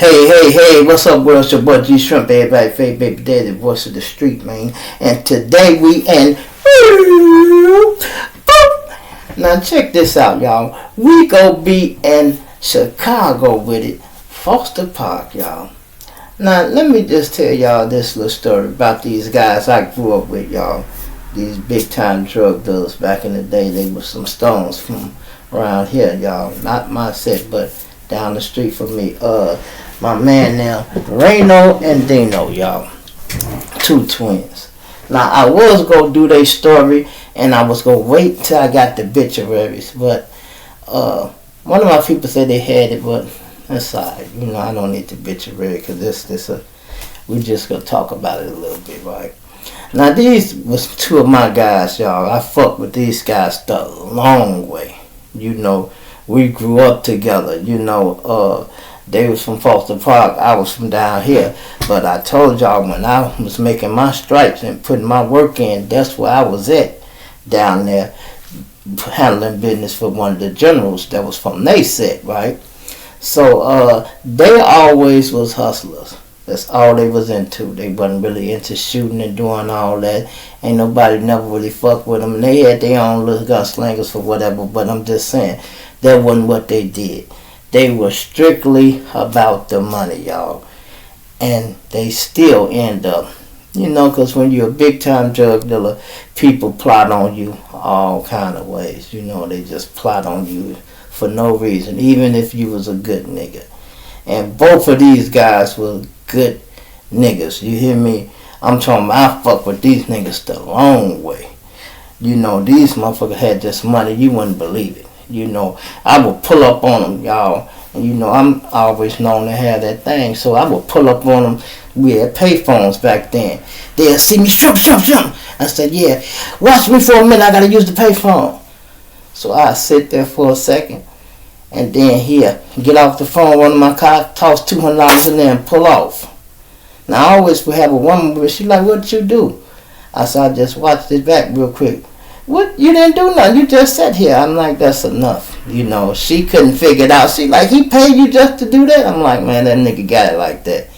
Hey, what's up, world? It's your boy G Shrimp, everybody, fake baby daddy, voice of the street, man. And today we in. Now check this out, y'all. We go be in Chicago with it, Fosterpark, y'all. Now let me just tell y'all this little story about these guys I grew up with, y'all. These big time drug dealers back in the day. They were some stones from around here, y'all. Not my set, but down the street from me. My man now, Reno and Dino, y'all. Two twins. Now, I was going to do their story, and I was going to wait till I got the obituaries, but one of my people said they had it, but that's alright. You know, I don't need the obituary, because we just going to talk about it a little bit, right? Now, these was two of my guys, y'all. I fucked with these guys the long way. You know, we grew up together, you know. They was from Fosterpark, I was from down here. But I told y'all when I was making my stripes and putting my work in, that's where I was at down there, handling business for one of the generals that was from they set, right? So they always was hustlers. That's all they was into. They wasn't really into shooting and doing all that. Ain't nobody never really fucked with them. And they had their own little gunslingers for whatever, but I'm just saying, that wasn't what they did. They were strictly about the money, y'all. And they still end up, you know, because when you're a big-time drug dealer, people plot on you all kind of ways. You know, they just plot on you for no reason, even if you was a good nigga. And both of these guys were good niggas. You hear me? I'm talking about I fuck with these niggas the long way. You know, these motherfuckers had this money, you wouldn't believe it. You know, I would pull up on them, y'all. And you know, I'm always known to have that thing. So I would pull up on them. We had payphones back then. They'll see me, shrimp. I said, yeah, watch me for a minute. I got to use the payphone. So I sit there for a second. And then here, get off the phone. One of my cars, toss $200 in there and pull off. Now, I always would have a woman where she like, what you do? I said, I just watched it back real quick. What? You didn't do nothing. You just sat here. I'm like, that's enough. You know, she couldn't figure it out. She like, he paid you just to do that? I'm like, man, that nigga got it like that.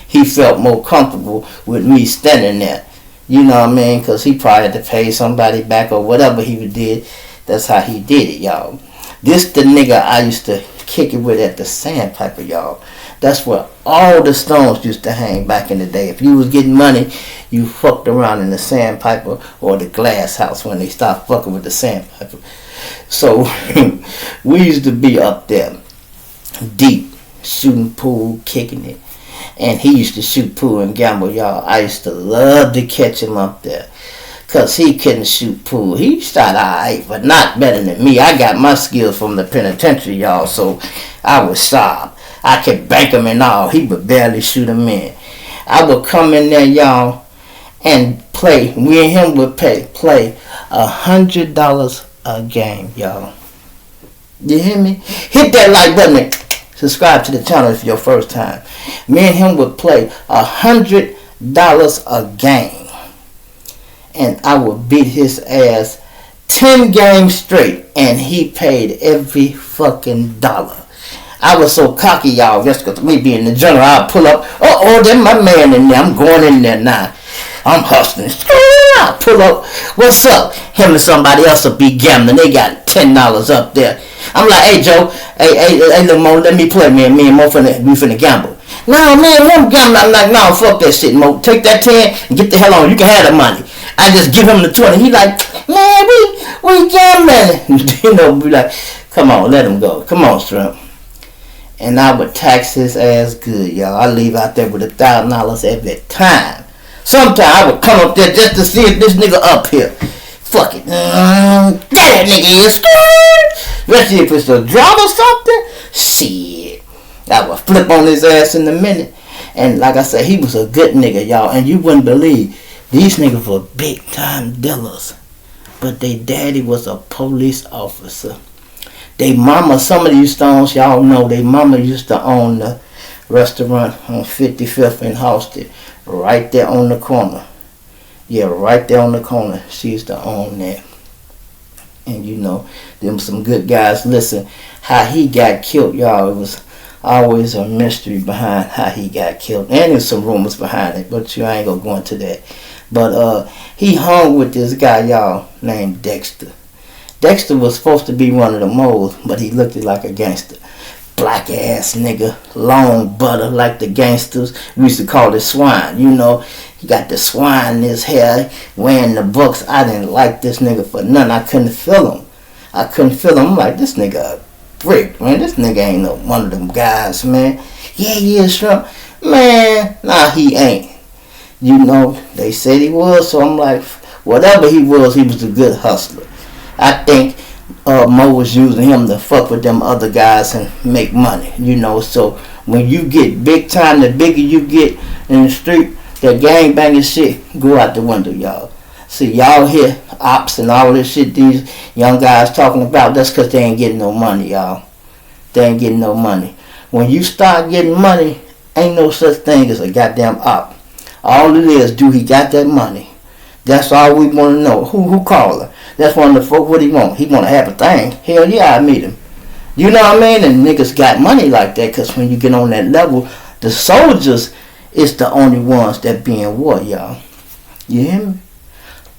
He felt more comfortable with me standing there. You know what I mean? Because he probably had to pay somebody back or whatever he did. That's how he did it, y'all. This the nigga I used to kick it with at the Sandpiper, y'all. That's where all the stones used to hang back in the day. If you was getting money, you fucked around in the Sandpiper or the Glass House when they stopped fucking with the Sandpiper. So we used to be up there deep, shooting pool, kicking it. And he used to shoot pool and gamble, y'all. I used to love to catch him up there. Because he couldn't shoot pool. He shot alright, but not better than me. I got my skills from the penitentiary, y'all, so I was sharp. I could bank him and all. He would barely shoot him in. I would come in there, y'all, and play. Me and him would play $100 a game, y'all. You hear me? Hit that like button and subscribe to the channel if it's your first time. Me and him would play $100 a game. And I would beat his ass 10 games straight. And he paid every fucking dollar. I was so cocky, y'all. Just because me being the general, I'll pull up. There's my man in there. I'm going in there now. I'm hustling. I pull up. What's up? Him and somebody else will be gambling. They got $10 up there. I'm like, hey, Joe. Hey, little Mo, let me play, man. Me and Mo finna gamble. No, man, I'm gambling. I'm like, no, fuck that shit, Mo. Take that 10 and get the hell on. You can have the money. I just give him the 20. He like, man, we gambling. You know, be like, come on, let him go. Come on, Shrimp. And I would tax his ass good, y'all. I leave out there with $1,000 every time. Sometimes I would come up there just to see if this nigga up here. Fuck it. There that nigga is. Especially if it's a drop or something. Shit. I would flip on his ass in a minute. And like I said, he was a good nigga, y'all. And you wouldn't believe, these niggas were big time dealers. But their daddy was a police officer. They mama, some of these stones, y'all know, they mama used to own the restaurant on 55th and Halsted, right there on the corner. Yeah, right there on the corner. She used to own that. And you know, them some good guys. Listen, how he got killed, y'all, it was always a mystery behind how he got killed. And there's some rumors behind it, but you ain't gonna go into that. But he hung with this guy, y'all, named Dexter. Dexter was supposed to be one of the moles, but he looked like a gangster. Black ass nigga, long butter like the gangsters. We used to call it swine, you know. He got the swine in his hair, wearing the books. I didn't like this nigga for nothing. I couldn't feel him. I'm like, this nigga a brick, man. This nigga ain't no one of them guys, man. Yeah, he is Trump. Man, nah, he ain't. You know, they said he was, so I'm like, whatever he was a good hustler. I think Mo was using him to fuck with them other guys and make money, you know. So when you get big time, the bigger you get in the street, that gang banging shit go out the window, y'all. See, y'all hear ops and all this shit these young guys talking about, that's because they ain't getting no money, y'all. They ain't getting no money. When you start getting money, ain't no such thing as a goddamn op. All it is, do he got that money? That's all we want to know. Who call her? That's one of the folk. What he want? He want to have a thing. Hell yeah, I meet him. You know what I mean? And niggas got money like that, because when you get on that level, the soldiers is the only ones that be in war, y'all. You hear me?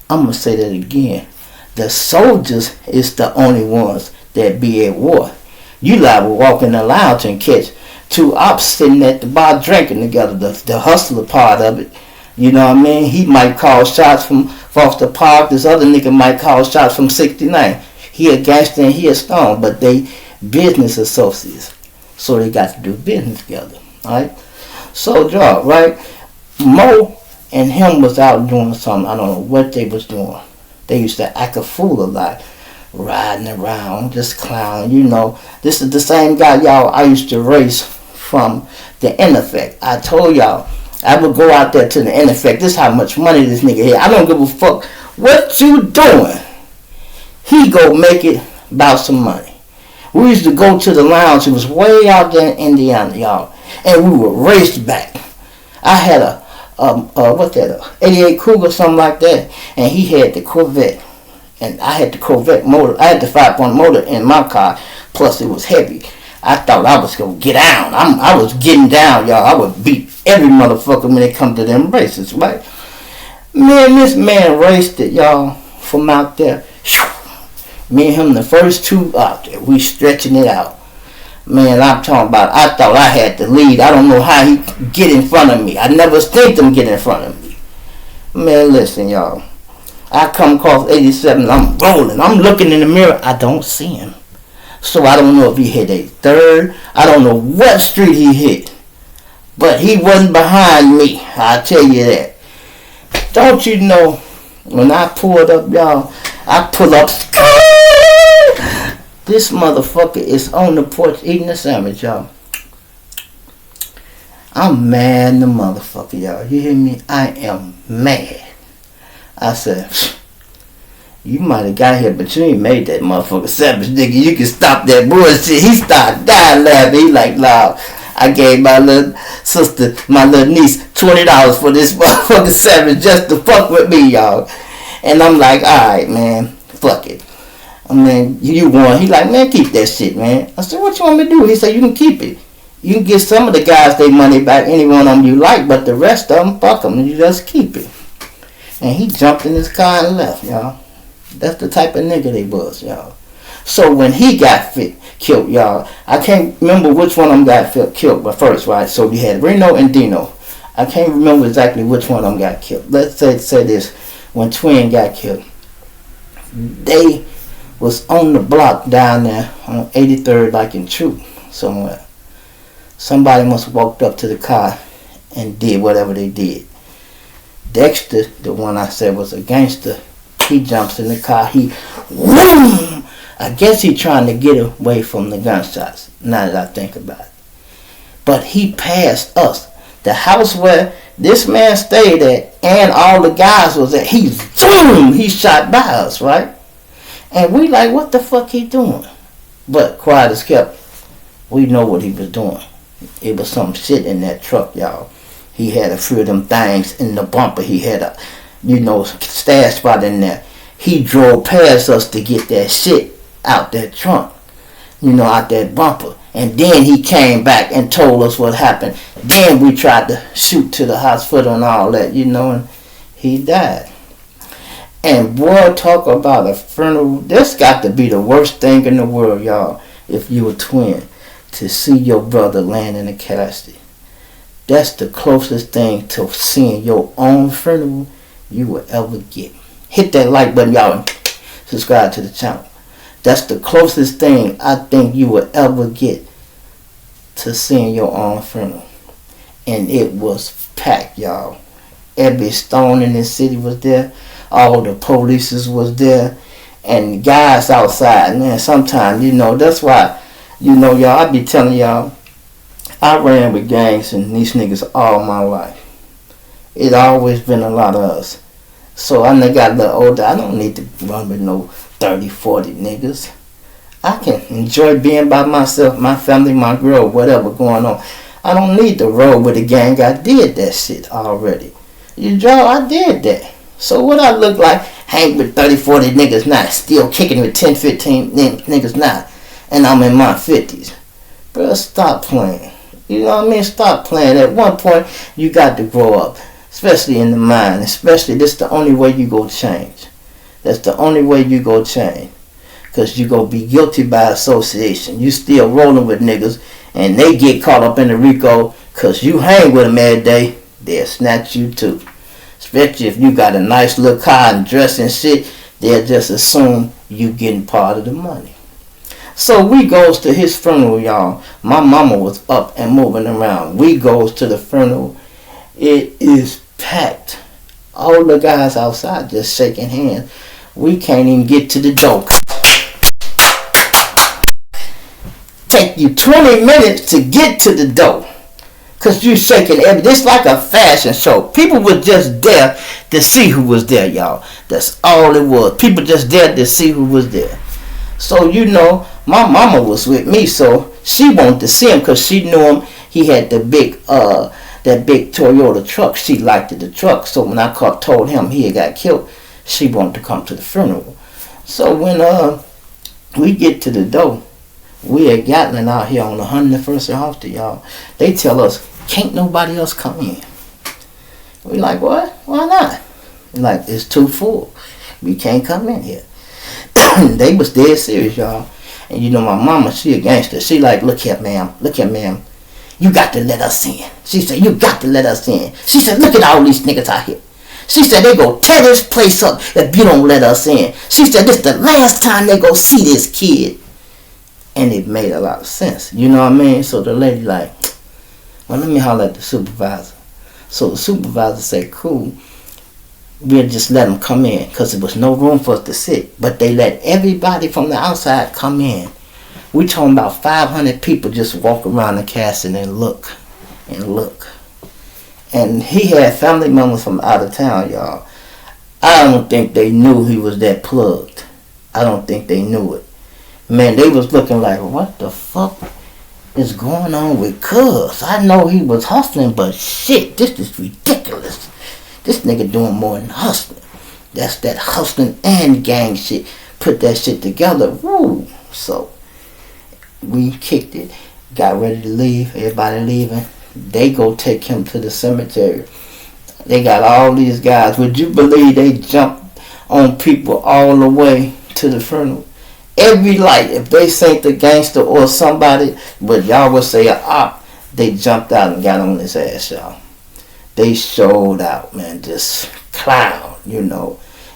I'm going to say that again. The soldiers is the only ones that be at war. You liable to walk in the lounge and catch two ops sitting at the bar drinking together, the hustler part of it. You know what I mean? He might call shots from Fosterpark. This other nigga might call shots from 69. He a gangster and he a stone, but they business associates. So they got to do business together. Alright? So, y'all, right? Mo and him was out doing something. I don't know what they was doing. They used to act a fool a lot. Riding around, just clowning, you know. This is the same guy, y'all, I used to race from the In Effect. I told y'all, I would go out there to the In Effect. This is how much money this nigga had. I don't give a fuck what you doing. He go make it about some money. We used to go to the lounge. It was way out there in Indiana, y'all. And we would race back. I had a 88 Cougar, something like that. And he had the Corvette. And I had the Corvette motor. I had the 5-point motor in my car. Plus it was heavy. I thought I was going to get down. I was getting down, y'all. I would beat every motherfucker when it come to them races, right? Man, this man raced it, y'all, from out there. Me and him, the first two out there, we stretching it out. Man, I'm talking about, I thought I had the lead. I don't know how he get in front of me. I never seen him get in front of me. Man, listen, y'all. I come across 87, I'm rolling. I'm looking in the mirror. I don't see him. So I don't know if he hit a third. I don't know what street he hit. But he wasn't behind me. I'll tell you that. Don't you know, when I pulled up, y'all, I pull up. This motherfucker is on the porch eating a sandwich, y'all. I'm mad in the motherfucker, y'all. You hear me? I am mad. I said, you might have got here, but you ain't made that motherfucker savage, nigga. You can stop that bullshit. He started dying laughing. He like, nah, I gave my little sister, my little niece, $20 for this motherfucker savage just to fuck with me, y'all. And I'm like, alright, man, fuck it. I mean, you won. He like, man, keep that shit, man. I said, what you want me to do? He said, you can keep it. You can get some of the guys their money back, any one of them you like, but the rest of them, fuck them, and you just keep it. And he jumped in his car and left, y'all. That's the type of nigga they was, y'all. So when he got killed, y'all, I can't remember which one of them got killed but first, right? So we had Reno and Dino. I can't remember exactly which one of them got killed. Let's say this. When Twin got killed, they was on the block down there on 83rd, like in Troop somewhere. Somebody must have walked up to the car and did whatever they did. Dexter, the one I said was a gangster, he jumps in the car. He, whoom! I guess he trying to get away from the gunshots, now that I think about it. But he passed us. The house where this man stayed at and all the guys was at, he shot by us, right? And we like, what the fuck he doing? But quiet as kept, we know what he was doing. It was some shit in that truck, y'all. He had a few of them things in the bumper. He had a, stash spot in there. He drove past us to get that shit out that trunk, out that bumper. And then he came back and told us what happened. Then we tried to shoot to the hospital and all that, and he died. And boy, talk about a funeral. This got to be the worst thing in the world, y'all, if you a twin, to see your brother laying in a casket. That's the closest thing to seeing your own funeral you will ever get. Hit that like button, y'all, and subscribe to the channel. That's the closest thing I think you will ever get to seeing your own funeral. And it was packed, y'all. Every stone in this city was there. All the police was there. And guys outside, man, sometimes, that's why, y'all, I be telling y'all, I ran with gangs and these niggas all my life. It always been a lot of us. So I done got a little older. I don't need to run with no 30, 40 niggas. I can enjoy being by myself, my family, my girl, whatever going on. I don't need to roll with a gang. I did that shit already. I did that. So what I look like, hang with 30, 40 niggas now, still kicking with 10, 15 niggas now, and I'm in my 50s. Bro, stop playing. You know what I mean? Stop playing. At one point, you got to grow up. Especially in the mind. Especially, this is the only way you go change. That's the only way you go change. Because you go be guilty by association. You still rolling with niggas. And they get caught up in the RICO. Because you hang with them every day. They'll snatch you too. Especially if you got a nice little car and dress and shit. They'll just assume you getting part of the money. So we goes to his funeral, y'all. My mama was up and moving around. We goes to the funeral. It is packed. All the guys outside just shaking hands. We can't even get to the door. Take you 20 minutes to get to the door. Because you shaking everything. It's like a fashion show. People were just there to see who was there, y'all. That's all it was. People just there to see who was there. So, my mama was with me, so she wanted to see him because she knew him. He had the big, that big Toyota truck. She liked the truck. So when I told him he had got killed, she wanted to come to the funeral. So when we get to the door, we at Gatlin out here on 101st and Hofstra, y'all. They tell us, can't nobody else come in. We like, what? Why not? Like, it's too full. We can't come in here. They was dead serious, y'all. And my mama, she a gangster. She like, look here, ma'am. You got to let us in. She said, you got to let us in. She said, look at all these niggas out here. She said, they go tear this place up if you don't let us in. She said, this the last time they go see this kid. And it made a lot of sense. You know what I mean? So the lady like, well, let me holler at the supervisor. So the supervisor said, cool. We'll just let them come in because there was no room for us to sit. But they let everybody from the outside come in. We talking about 500 people just walk around the castle and look. And he had family members from out of town, y'all. I don't think they knew he was that plugged. I don't think they knew it. Man, they was looking like, what the fuck is going on with Cuz? I know he was hustling, but shit, this is ridiculous. This nigga doing more than hustling. That's that hustling and gang shit. Put that shit together. Woo. So, we kicked it. Got ready to leave. Everybody leaving. They go take him to the cemetery. They got all these guys. Would you believe they jumped on people all the way to the funeral? Every light, if they say the gangster or somebody, but y'all would say a op, they jumped out and got on his ass, y'all. They showed out, man, just clown,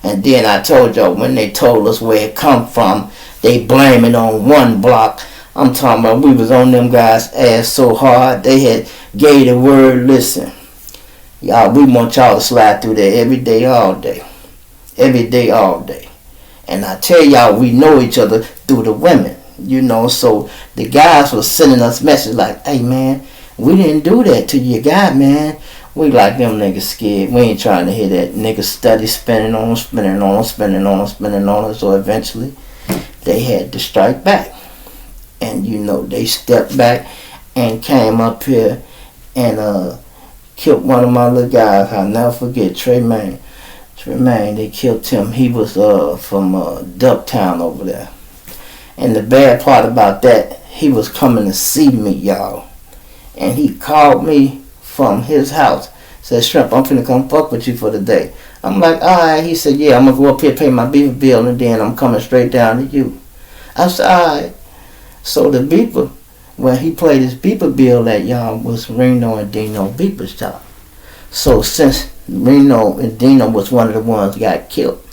And then I told y'all, when they told us where it come from, they blame it on one block. I'm talking about we was on them guys' ass so hard, they had gave the word, listen, y'all, we want y'all to slide through there every day, all day. Every day, all day. And I tell y'all, we know each other through the women, So the guys was sending us messages like, hey, man, we didn't do that to your guy, man. We like them niggas scared. We ain't trying to hear that. Niggas steady spinning on them. So eventually, they had to strike back. And, they stepped back and came up here and killed one of my little guys. I'll never forget, Tremaine, they killed him. He was from Ducktown over there. And the bad part about that, he was coming to see me, y'all. And he called me from his house. Said, Shrimp, I'm finna come fuck with you for the day. I'm like, alright. He said, yeah, I'm gonna go up here, pay my beaver bill, and then I'm coming straight down to you. I said, alright. So the beeper, when he played his beeper bill at y'all, was Reno and Dino beeper shop. So since Reno and Dino was one of the ones that got killed,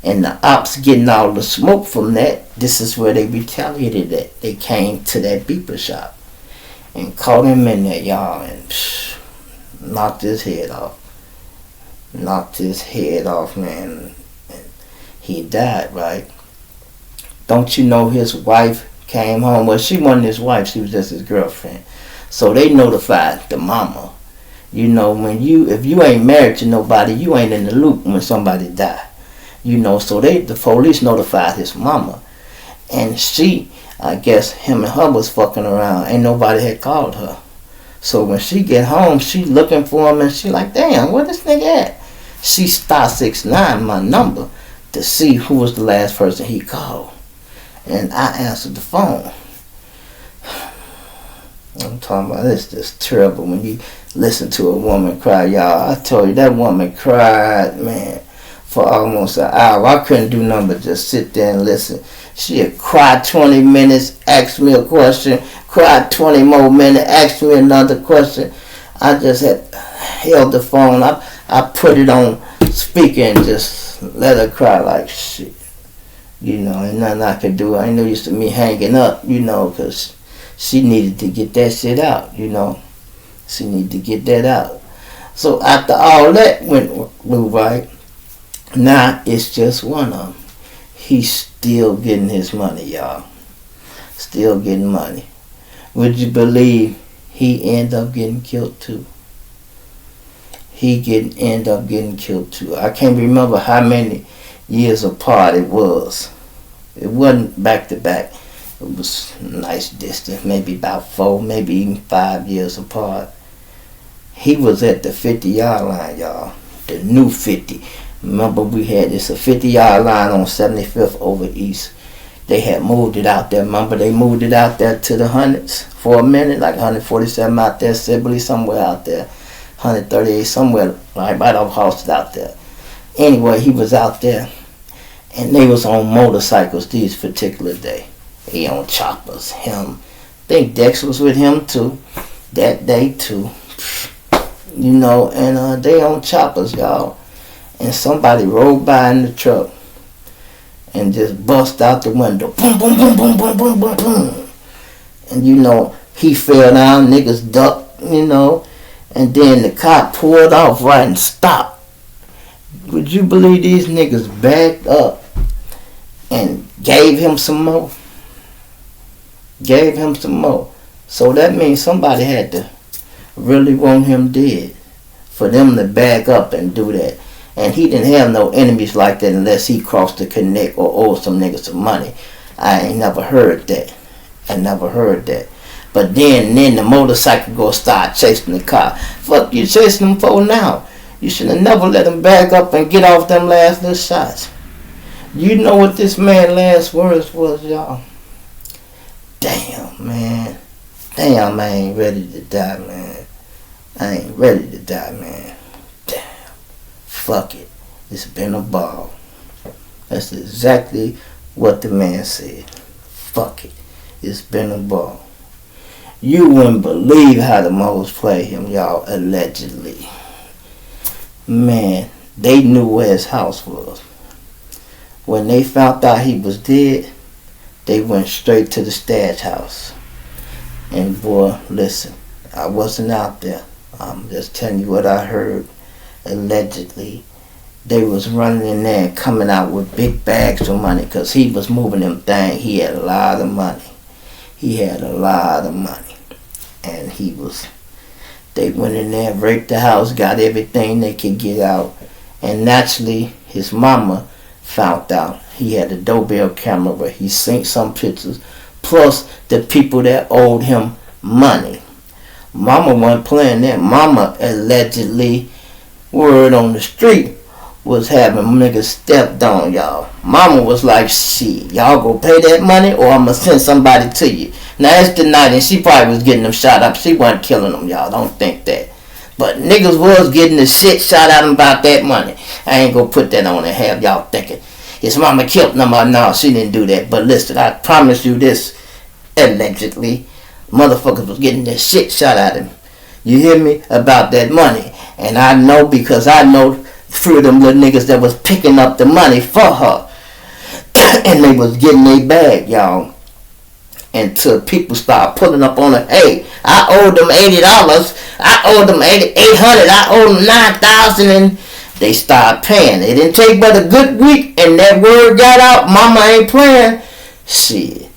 and the ops getting all the smoke from that, this is where they retaliated at. They came to that beeper shop and caught him in there, y'all, and knocked his head off. Knocked his head off, man. And he died, right? Don't you know his wife came home? Well, she wasn't his wife. She was just his girlfriend. So they notified the mama. You know, if you ain't married to nobody, you ain't in the loop when somebody die. You know, so the police notified his mama. And she, I guess him and her was fucking around. Ain't nobody had called her. So when she get home, she looking for him and she like, damn, where this nigga at? She *69 my number to see who was the last person he called. And I answered the phone. I'm talking about this just terrible when you listen to a woman cry, y'all. I told you that woman cried, man, for almost an hour. I couldn't do nothing but just sit there and listen. She had cried 20 minutes, asked me a question, cried 20 more minutes, asked me another question. I just had held the phone. I put it on speaker and just let her cry like shit. You know, ain't nothing I could do. I ain't no use to me hanging up, you know, because she needed to get that shit out, you know. She needed to get that out. So after all that went right, now it's just one of them. He's still getting his money, y'all. Still getting money. Would you believe he ended up getting killed too? End up getting killed too. I can't remember how many years apart it was. It wasn't back to back. It was a nice distance, maybe about 4, maybe even 5 years apart. He was at the 50-yard line, y'all. The new 50. Remember we had this a 50-yard line on 75th over East. They had moved it out there. Remember they moved it out there to the hundreds for a minute, like 147 out there, Sibley somewhere out there, 138 somewhere, right off Halsted out there. Anyway, he was out there, and they was on motorcycles these particular day. He on choppers. Him, I think Dex was with him too, that day too. You know, and they on choppers, y'all. And somebody rolled by in the truck and just bust out the window. Boom, boom, boom, boom, boom, boom, boom, boom. And you know, he fell down, niggas ducked, you know, and then the cop pulled off right and stopped. Would you believe these niggas backed up and gave him some more? Gave him some more. So that means somebody had to really want him dead for them to back up and do that. And he didn't have no enemies like that unless he crossed the connect or owed some niggas some money. I ain't never heard that. I never heard that. But then the motorcycle go start chasing the car. Fuck you chasing them for now. You should have never let him back up and get off them last little shots. You know what this man's last words was, y'all? Damn, man. Damn, I ain't ready to die, man. I ain't ready to die, man. Damn. Fuck it. It's been a ball. That's exactly what the man said. Fuck it. It's been a ball. You wouldn't believe how the Moles played him, y'all, allegedly. Man, they knew where his house was. When they found out he was dead, they went straight to the stash house. And boy, listen, I wasn't out there. I'm just telling you what I heard. Allegedly, they was running in there and coming out with big bags of money because he was moving them things. He had a lot of money. He had a lot of money. And they went in there, raped the house, got everything they could get out. And naturally, his mama found out. He had a doorbell camera where he synced some pictures, plus the people that owed him money. Mama wasn't playing that. Mama allegedly, word on the street, was having niggas stepped on, y'all. Mama was like, shit, y'all go pay that money or I'ma send somebody to you. Now it's the night and she probably was getting them shot up. She wasn't killing them, y'all. Don't think that. But niggas was getting the shit shot at them about that money. I ain't gonna put that on and have y'all thinking his mama killed them. No, she didn't do that. But listen, I promise you this, allegedly, motherfuckers was getting their shit shot at him. You hear me? About that money. And I know because I know three of them little niggas that was picking up the money for her. And they was getting their bag, y'all. Until people start pulling up on her. Hey, I owed them $80. I owed them $800. I owed them $9,000. And they start paying. It didn't take but a good week. And that word got out. Mama ain't playing. Shit.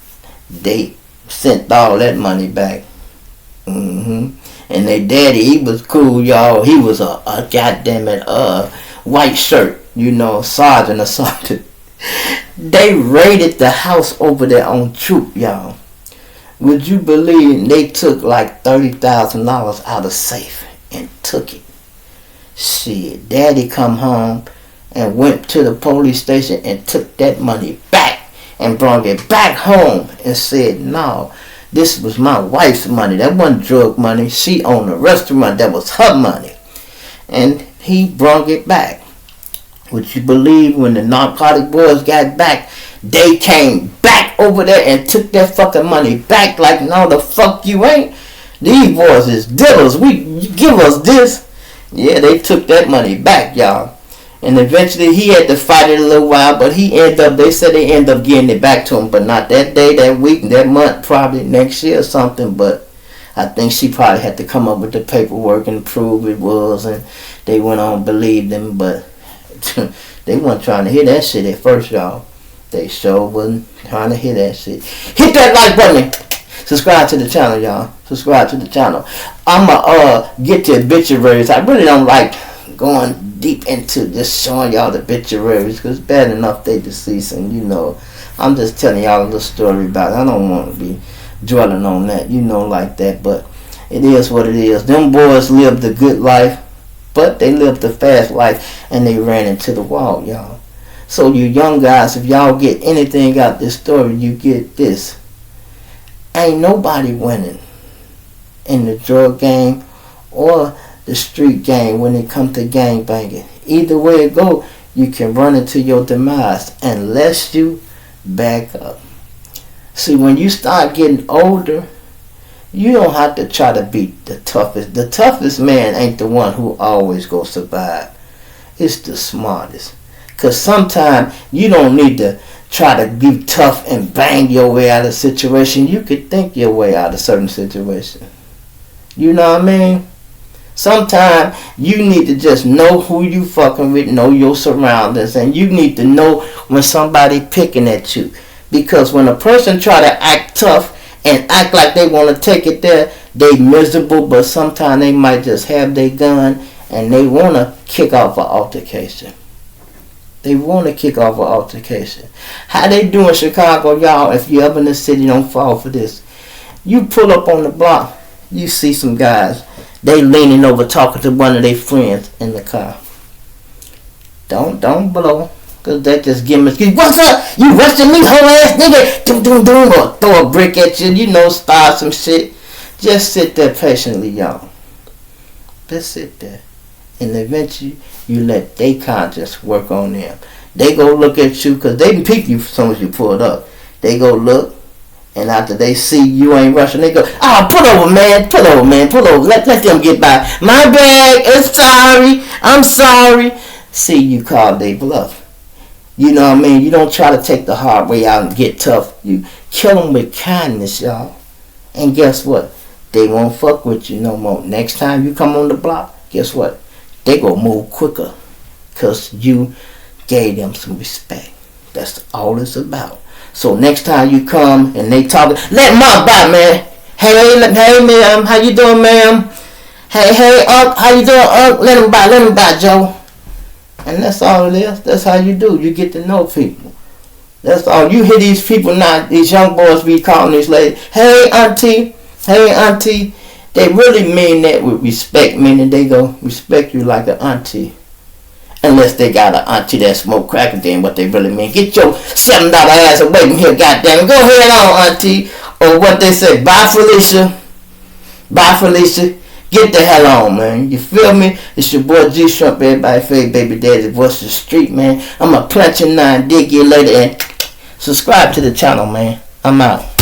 They sent all that money back. And their daddy, he was cool, y'all. He was a goddamn white shirt, you know, sergeant or something. They raided the house over there on Troop, y'all. Would you believe they took like $30,000 out of safe and took it? Shit, daddy come home and went to the police station and took that money back and brought it back home and said, no, this was my wife's money. That wasn't drug money. She owned a restaurant. That was her money. And he brought it back. Would you believe when the narcotic boys got back, they came back over there and took that fucking money back like, no, the fuck you ain't. These boys is dealers. You give us this. Yeah, they took that money back, y'all. And eventually he had to fight it a little while, but they said they ended up getting it back to him, but not that day, that week, that month, probably next year or something. But I think she probably had to come up with the paperwork and prove it was, and they went on believed them, but they weren't trying to hear that shit at first, y'all. They sure wasn't trying to hear that shit. Hit that like button. Subscribe to the channel, y'all. Subscribe to the channel. I'ma get to obituaries. I really don't like going deep into just showing y'all the obituaries because it's bad enough they deceased, and you know, I'm just telling y'all a little story about it. I don't want to be dwelling on that, you know, like that, but it is what it is. Them boys lived a good life, but they lived a fast life and they ran into the wall, y'all. So you young guys, if y'all get anything out this story, you get this. Ain't nobody winning in the drug game or the street game when it comes to gang banging. Either way it go, you can run into your demise unless you back up. See, when you start getting older, you don't have to try to beat the toughest. The toughest man ain't the one who always go survive. It's the smartest. Because sometimes you don't need to try to be tough and bang your way out of a situation. You could think your way out of certain situation. You know what I mean? Sometimes you need to just know who you fucking with, know your surroundings, and you need to know when somebody picking at you. Because when a person try to act tough and act like they want to take it there, they miserable, but sometimes they might just have their gun and they want to kick off an altercation. They want to kick off an altercation. How they do in Chicago, y'all, if you ever in the city, don't fall for this. You pull up on the block, you see some guys, they leaning over talking to one of their friends in the car. Don't blow. Cause that just give me excuse. What's up? You rushing me, whole ass nigga? Doom, or throw a brick at you, you know, start some shit. Just sit there patiently, y'all. Just sit there. And eventually, you let their conscience work on them. They go look at you, cause they can peep you as soon as you pull it up. They go look. And after they see you ain't rushing, they go, pull over, man. Pull over. Let them get by. My bad. It's sorry. I'm sorry. See, you called they bluff. You know what I mean? You don't try to take the hard way out and get tough. You kill them with kindness, y'all. And guess what? They won't fuck with you no more. Next time you come on the block, guess what? They gonna move quicker. Because you gave them some respect. That's all it's about. So next time you come and they talk, let them out by, man. Hey, ma'am, how you doing, ma'am? Hey, how you doing, let them by, Joe. And that's all it is. That's how you do. You get to know people. That's all. You hear these people now, these young boys be calling these ladies, hey, auntie. They really mean that with respect, meaning they go respect you like an auntie. Unless they got an auntie that smoke crack, then what they really mean. Get your $7 ass away from here, goddamn. Go ahead on, auntie. Or what they say, bye Felicia. Bye Felicia. Get the hell on, man. You feel me? It's your boy G Shrimp, everybody favorite baby daddy, voice of the street, man. I'ma punch your 9, dig you later, and subscribe to the channel, man. I'm out.